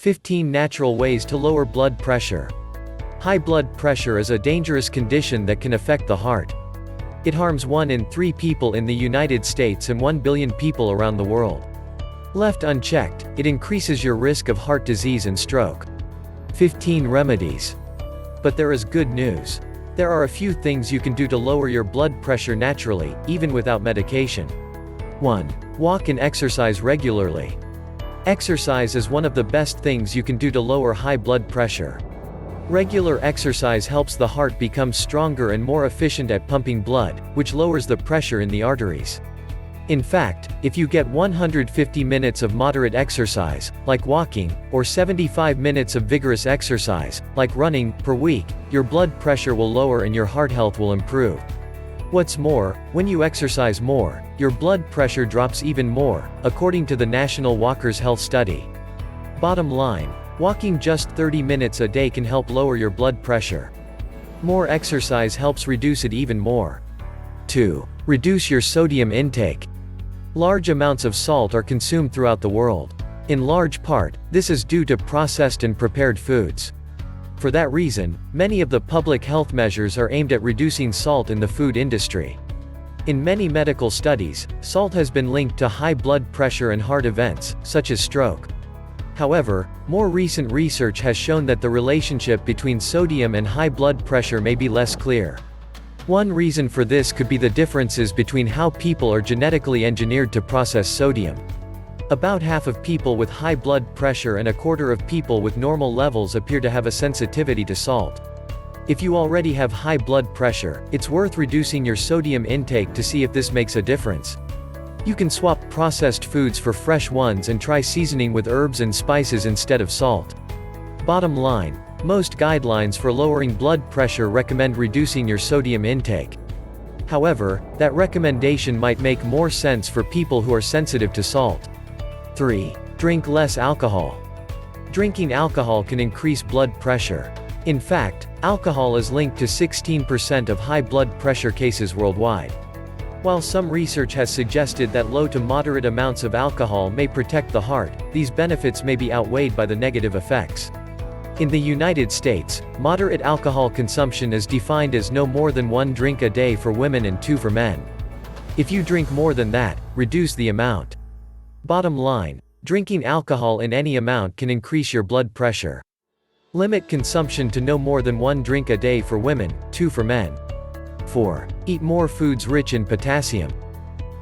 15 Natural Ways to Lower Blood Pressure. High blood pressure is a dangerous condition that can affect the heart. It harms 1 in 3 people in the United States and 1 billion people around the world. Left unchecked, it increases your risk of heart disease and stroke. 15 Remedies. But there is good news. There are a few things you can do to lower your blood pressure naturally, even without medication. 1. Walk and exercise regularly. Exercise is one of the best things you can do to lower high blood pressure. Regular exercise helps the heart become stronger and more efficient at pumping blood, which lowers the pressure in the arteries. In fact, if you get 150 minutes of moderate exercise, like walking, or 75 minutes of vigorous exercise, like running, per week, your blood pressure will lower and your heart health will improve. What's more, when you exercise more, your blood pressure drops even more, according to the National Walkers' Health Study. Bottom line, walking just 30 minutes a day can help lower your blood pressure. More exercise helps reduce it even more. 2. Reduce your sodium intake. Large amounts of salt are consumed throughout the world. In large part, this is due to processed and prepared foods. For that reason, many of the public health measures are aimed at reducing salt in the food industry. In many medical studies, salt has been linked to high blood pressure and heart events, such as stroke. However, more recent research has shown that the relationship between sodium and high blood pressure may be less clear. One reason for this could be the differences between how people are genetically engineered to process sodium. About half of people with high blood pressure and a quarter of people with normal levels appear to have a sensitivity to salt. If you already have high blood pressure, it's worth reducing your sodium intake to see if this makes a difference. You can swap processed foods for fresh ones and try seasoning with herbs and spices instead of salt. Bottom line, most guidelines for lowering blood pressure recommend reducing your sodium intake. However, that recommendation might make more sense for people who are sensitive to salt. 3. Drink less alcohol. Drinking alcohol can increase blood pressure. In fact, alcohol is linked to 16% of high blood pressure cases worldwide. While some research has suggested that low to moderate amounts of alcohol may protect the heart, these benefits may be outweighed by the negative effects. In the United States, moderate alcohol consumption is defined as no more than 1 drink a day for women and 2 for men. If you drink more than that, reduce the amount. Bottom line, drinking alcohol in any amount can increase your blood pressure. Limit consumption to no more than 1 drink a day for women, 2 for men. 4. Eat more foods rich in potassium.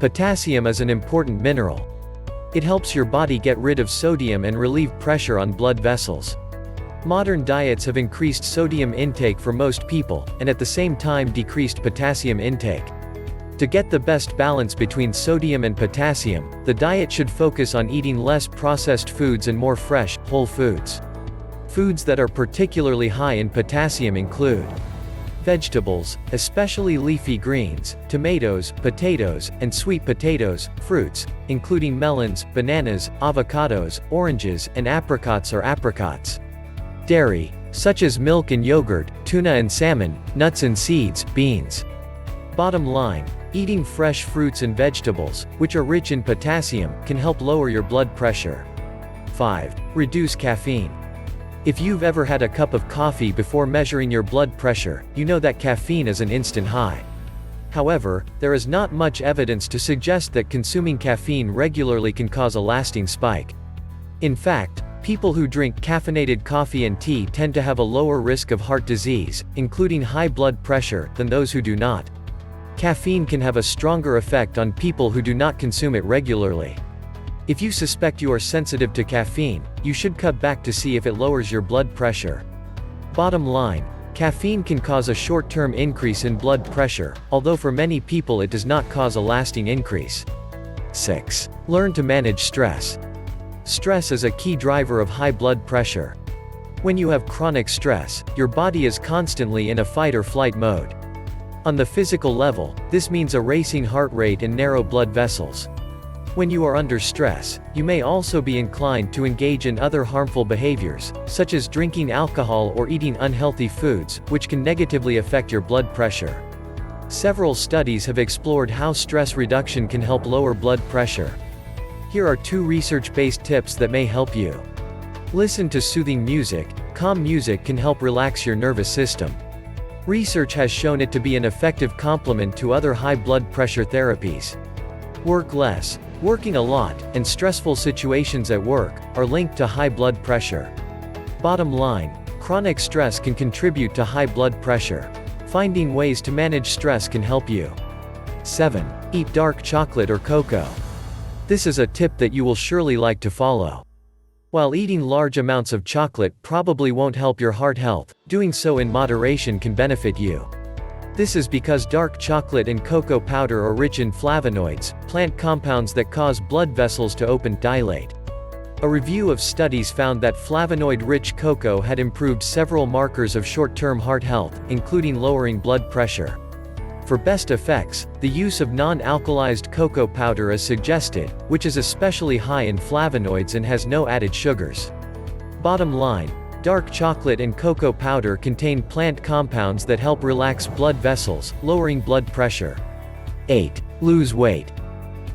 Potassium is an important mineral. It helps your body get rid of sodium and relieve pressure on blood vessels. Modern diets have increased sodium intake for most people, and at the same time decreased potassium intake. To get the best balance between sodium and potassium, the diet should focus on eating less processed foods and more fresh, whole foods. Foods that are particularly high in potassium include vegetables, especially leafy greens, tomatoes, potatoes, and sweet potatoes, fruits, including melons, bananas, avocados, oranges, and apricots or apricots. Dairy, such as milk and yogurt, tuna and salmon, nuts and seeds, beans. Bottom line, eating fresh fruits and vegetables, which are rich in potassium, can help lower your blood pressure. 5. Reduce caffeine. If you've ever had a cup of coffee before measuring your blood pressure, you know that caffeine is an instant high. However, there is not much evidence to suggest that consuming caffeine regularly can cause a lasting spike. In fact, people who drink caffeinated coffee and tea tend to have a lower risk of heart disease, including high blood pressure, than those who do not. Caffeine can have a stronger effect on people who do not consume it regularly. If you suspect you are sensitive to caffeine, you should cut back to see if it lowers your blood pressure. Bottom line, caffeine can cause a short-term increase in blood pressure, although for many people it does not cause a lasting increase. 6. Learn to manage stress. Stress is a key driver of high blood pressure. When you have chronic stress, your body is constantly in a fight or flight mode. On the physical level, this means a racing heart rate and narrow blood vessels. When you are under stress, you may also be inclined to engage in other harmful behaviors, such as drinking alcohol or eating unhealthy foods, which can negatively affect your blood pressure. Several studies have explored how stress reduction can help lower blood pressure. Here are 2 research-based tips that may help you. Listen to soothing music. Calm music can help relax your nervous system. Research has shown it to be an effective complement to other high blood pressure therapies. Work less. Working a lot, and stressful situations at work, are linked to high blood pressure. Bottom line, chronic stress can contribute to high blood pressure. Finding ways to manage stress can help you. 7. Eat dark chocolate or cocoa. This is a tip that you will surely like to follow. While eating large amounts of chocolate probably won't help your heart health, doing so in moderation can benefit you. This is because dark chocolate and cocoa powder are rich in flavonoids, plant compounds that cause blood vessels to open dilate. A review of studies found that flavonoid-rich cocoa had improved several markers of short-term heart health, including lowering blood pressure. For best effects, the use of non-alkalized cocoa powder is suggested, which is especially high in flavonoids and has no added sugars. Bottom line, dark chocolate and cocoa powder contain plant compounds that help relax blood vessels, lowering blood pressure. 8. Lose weight.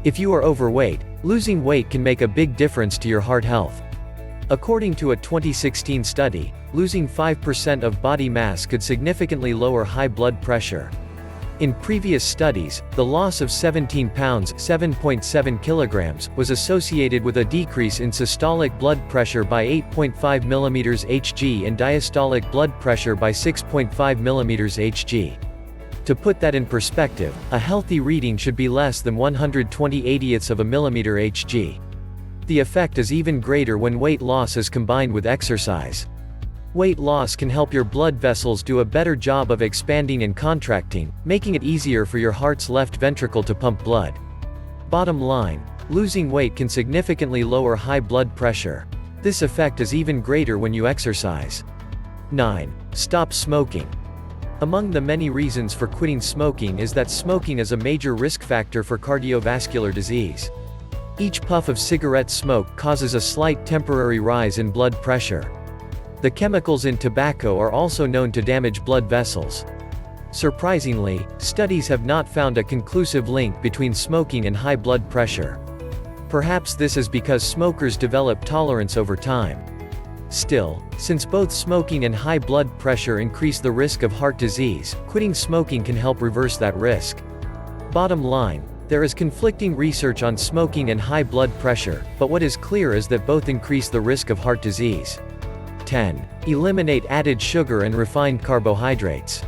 If you are overweight, losing weight can make a big difference to your heart health. According to a 2016 study, losing 5% of body mass could significantly lower high blood pressure. In previous studies, the loss of 17 pounds (7.7 kilograms) was associated with a decrease in systolic blood pressure by 8.5 mm Hg and diastolic blood pressure by 6.5 mm Hg. To put that in perspective, a healthy reading should be less than 120/80ths of a millimeter Hg. The effect is even greater when weight loss is combined with exercise. Weight loss can help your blood vessels do a better job of expanding and contracting, making it easier for your heart's left ventricle to pump blood. Bottom line, losing weight can significantly lower high blood pressure. This effect is even greater when you exercise. 9. Stop smoking. Among the many reasons for quitting smoking is that smoking is a major risk factor for cardiovascular disease. Each puff of cigarette smoke causes a slight temporary rise in blood pressure. The chemicals in tobacco are also known to damage blood vessels. Surprisingly, studies have not found a conclusive link between smoking and high blood pressure. Perhaps this is because smokers develop tolerance over time. Still, since both smoking and high blood pressure increase the risk of heart disease, quitting smoking can help reverse that risk. Bottom line, there is conflicting research on smoking and high blood pressure, but what is clear is that both increase the risk of heart disease. 10. Eliminate added sugar and refined carbohydrates.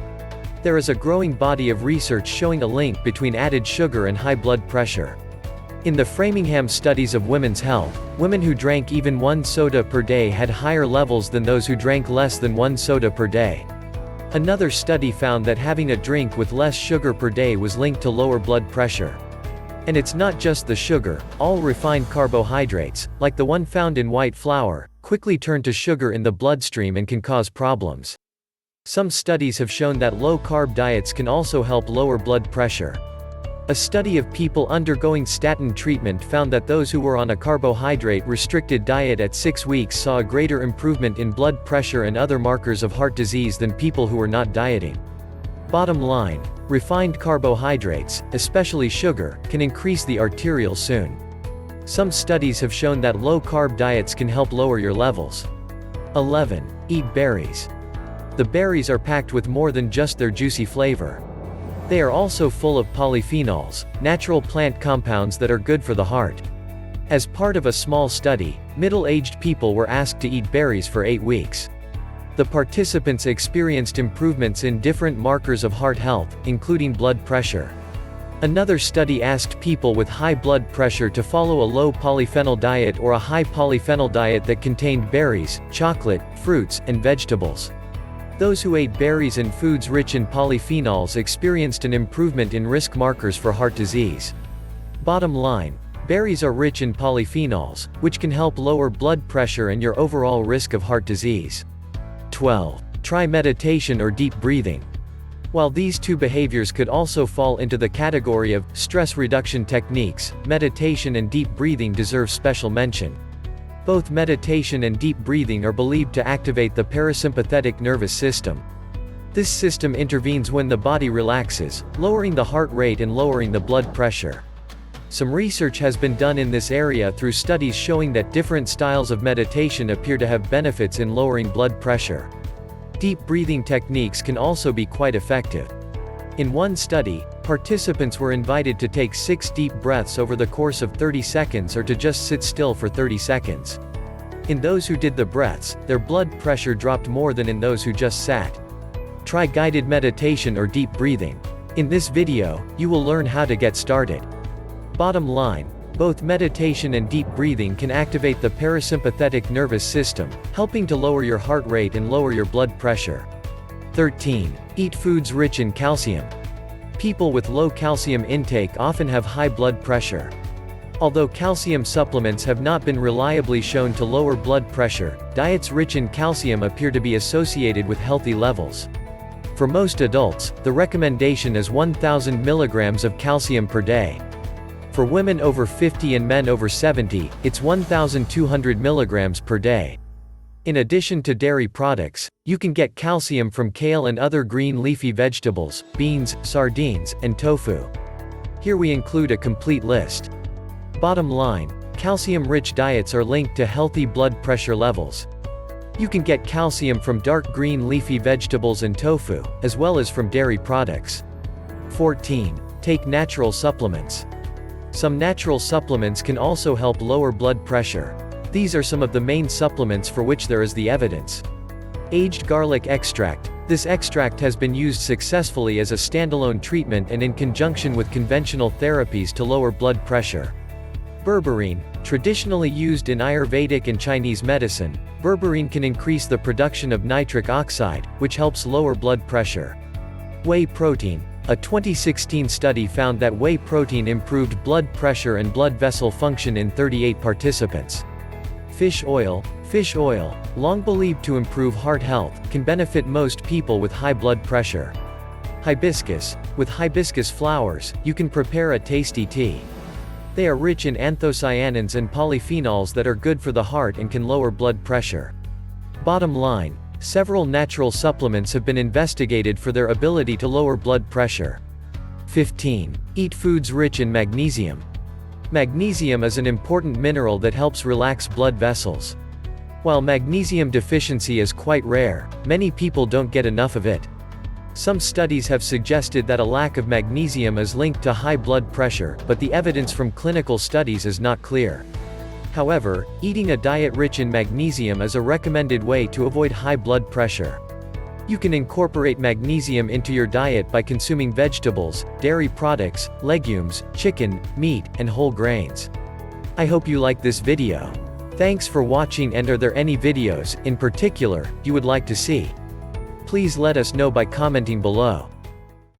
There is a growing body of research showing a link between added sugar and high blood pressure. In the Framingham studies of women's health, women who drank even 1 soda per day had higher levels than those who drank less than 1 soda per day. Another study found that having a drink with less sugar per day was linked to lower blood pressure. And it's not just the sugar, all refined carbohydrates, like the one found in white flour, quickly turn to sugar in the bloodstream and can cause problems. Some studies have shown that low-carb diets can also help lower blood pressure. A study of people undergoing statin treatment found that those who were on a carbohydrate-restricted diet at 6 weeks saw a greater improvement in blood pressure and other markers of heart disease than people who were not dieting. Bottom line, refined carbohydrates, especially sugar, can increase the arterial soon. Some studies have shown that low-carb diets can help lower your levels. 11. Eat berries. The berries are packed with more than just their juicy flavor. They are also full of polyphenols, natural plant compounds that are good for the heart. As part of a small study, middle-aged people were asked to eat berries for 8 weeks. The participants experienced improvements in different markers of heart health, including blood pressure. Another study asked people with high blood pressure to follow a low polyphenol diet or a high polyphenol diet that contained berries, chocolate, fruits, and vegetables. Those who ate berries and foods rich in polyphenols experienced an improvement in risk markers for heart disease. Bottom line, berries are rich in polyphenols, which can help lower blood pressure and your overall risk of heart disease. 12. Try meditation or deep breathing. While these two behaviors could also fall into the category of stress reduction techniques, meditation and deep breathing deserve special mention. Both meditation and deep breathing are believed to activate the parasympathetic nervous system. This system intervenes when the body relaxes, lowering the heart rate and lowering the blood pressure. Some research has been done in this area through studies showing that different styles of meditation appear to have benefits in lowering blood pressure. Deep breathing techniques can also be quite effective. In one study, participants were invited to take 6 deep breaths over the course of 30 seconds or to just sit still for 30 seconds. In those who did the breaths, their blood pressure dropped more than in those who just sat. Try guided meditation or deep breathing. In this video, you will learn how to get started. Bottom line, both meditation and deep breathing can activate the parasympathetic nervous system, helping to lower your heart rate and lower your blood pressure. 13. Eat foods rich in calcium. People with low calcium intake often have high blood pressure. Although calcium supplements have not been reliably shown to lower blood pressure, diets rich in calcium appear to be associated with healthy levels. For most adults, the recommendation is 1,000 milligrams of calcium per day. For women over 50 and men over 70, it's 1,200 milligrams per day. In addition to dairy products, you can get calcium from kale and other green leafy vegetables, beans, sardines, and tofu. Here we include a complete list. Bottom line, calcium-rich diets are linked to healthy blood pressure levels. You can get calcium from dark green leafy vegetables and tofu, as well as from dairy products. 14. Take natural supplements. Some natural supplements can also help lower blood pressure. These are some of the main supplements for which there is the evidence. Aged garlic extract. This extract has been used successfully as a standalone treatment and in conjunction with conventional therapies to lower blood pressure. Berberine. Traditionally used in Ayurvedic and Chinese medicine, berberine can increase the production of nitric oxide, which helps lower blood pressure. Whey protein. A 2016 study found that whey protein improved blood pressure and blood vessel function in 38 participants. Fish oil. Fish oil, long believed to improve heart health, can benefit most people with high blood pressure. Hibiscus. With hibiscus flowers, you can prepare a tasty tea. They are rich in anthocyanins and polyphenols that are good for the heart and can lower blood pressure. Bottom line, several natural supplements have been investigated for their ability to lower blood pressure. 15. Eat foods rich in magnesium. Magnesium is an important mineral that helps relax blood vessels. While magnesium deficiency is quite rare, many people don't get enough of it. Some studies have suggested that a lack of magnesium is linked to high blood pressure, but the evidence from clinical studies is not clear. However, eating a diet rich in magnesium is a recommended way to avoid high blood pressure. You can incorporate magnesium into your diet by consuming vegetables, dairy products, legumes, chicken, meat, and whole grains. I hope you like this video. Thanks for watching, and are there any videos, in particular, you would like to see? Please let us know by commenting below.